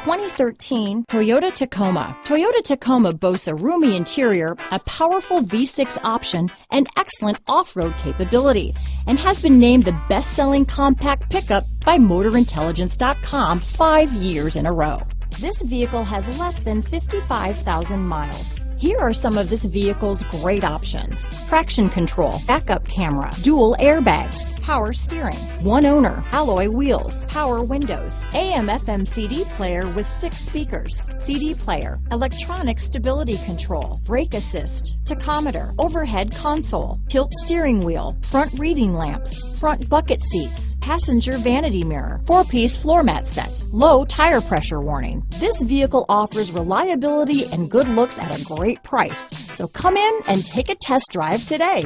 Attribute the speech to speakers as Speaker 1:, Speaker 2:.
Speaker 1: 2013 Toyota Tacoma. Toyota Tacoma boasts a roomy interior, a powerful V6 option, and excellent off-road capability, and has been named the best-selling compact pickup by MotorIntelligence.com 5 years in a row. This vehicle has less than 55,000 miles. Here are some of this vehicle's great options: traction control, backup camera, dual airbags, power steering, one owner, alloy wheels, power windows, AM/FM CD player with 6 speakers, CD player, electronic stability control, brake assist, tachometer, overhead console, tilt steering wheel, front reading lamps, front bucket seats, passenger vanity mirror, 4-piece floor mat set, low tire pressure warning. This vehicle offers reliability and good looks at a great price. So come in and take a test drive today.